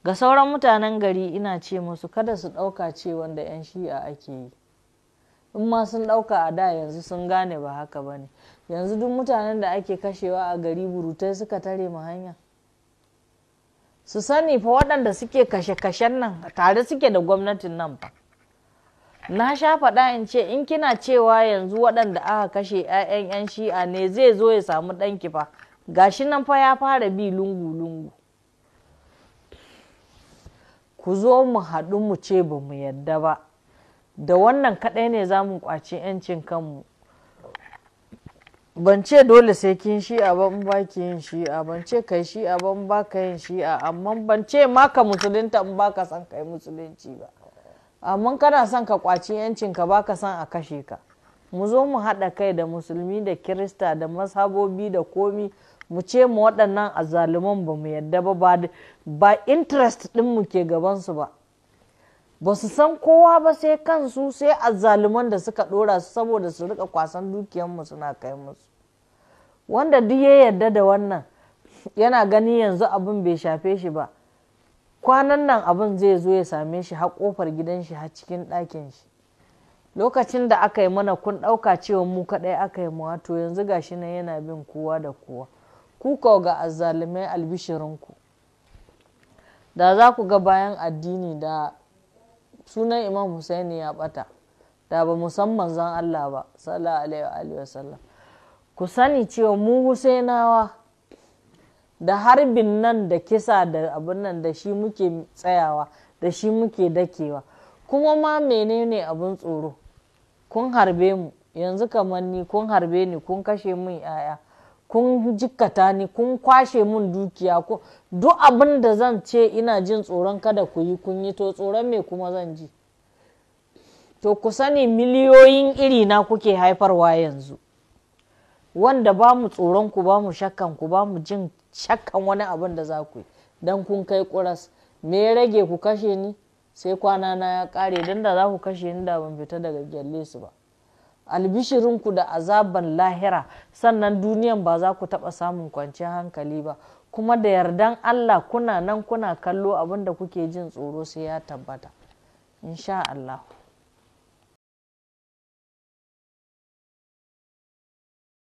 ga sauran mutanen gari ina ce musu kada su ɗauka ce wanda 'yan shi'a ake yi, in ma sun ɗauka a da yanzu sun gane ba haka ba ne. Yanzu duk mutanen da ake kashewa a gari burutai suka tare mu hanya. Su sani fa waɗanda suke kashe-kashen nan tare suke da gwamnatin nan fa. Na sha faɗa in ce in kina cewa yanzu waɗanda aka kashe 'ya'yan 'yan shi'a ne zai zo ya samu ɗanki fa, gashi nan fa ya fara bi lungu-lungu. Ku zo mu haɗu mu ce ba mu yadda ba, da wannan kaɗai ne za mu ƙwaci 'yancin kanmu. Ban ce dole sai kin shi'a ba in ba ki yin shi'a, ban ce kai shi'a ba in ba ka yin shi'a, amma ban ce ma ka musulunta in ba ka son kai musulunci ba. Amma kana son ka ƙwaci 'yancinka ba ka son a kashe ka. Mu zo mu haɗa kai da musulmi da kirista da mazhabobi da komi, mu ce mu waɗannan azzaluman ba mu yadda ba interest ɗinmu ke gabansu ba. Ba su san kowa ba sai kansu, sai azzaluman da suka ɗora su saboda su rika kwasan dukiyanmu suna kai musu. Wanda duk ya yarda da wannan yana gani yanzu abin bai shafe shi ba, kwanan nan abin zai zo ya same shi har ƙofar gidan shi har cikin ɗakin shi. Lokacin da aka yi mana kun ɗauka cewa mu kaɗai aka yi mawa, to yanzu gashi nan yana bin kowa da kowa. Ku kawo ga azzalumai albishirinku, da za ku ga bayan addini da sunan Imam Husaini ya ɓata, da ba musamman zan Allah ba sallallahu alaihi wa sallam. Ku sani cewa mu Husainawa da harbin nan da kisa da abin nan da shi muke tsayawa, da shi muke dakewa. Kuma ma menene abin tsoro? Kun harbe mu yanzu, kamar ni kun harbe ni, kun kashe min 'ya'ya, kun jikkata ni, kun kwashe mun dukiya, duk abin da zan ce ina jin tsoron kada ku yi kun yi, to tsoron me kuma zan ji? To ku sani miliyoyin iri na kuke haifarwa yanzu, wanda ba mu tsoron ku, ba mu shakkan ku, ba mu jin shakkan wani abin da za ku yi, don kun kai ƙuras. Me ya rage ku kashe ni? Sai kwana na ya ƙare, don da za ku kashe ni da ban fita daga gyalle su ba. Albishirinku da azaban lahira, sannan duniyan ba za ku taɓa samun kwanciyar hankali ba, kuma da yardan Allah kuna nan kuna kallo abin da kuke jin tsoro sai ya tabbata insha Allah.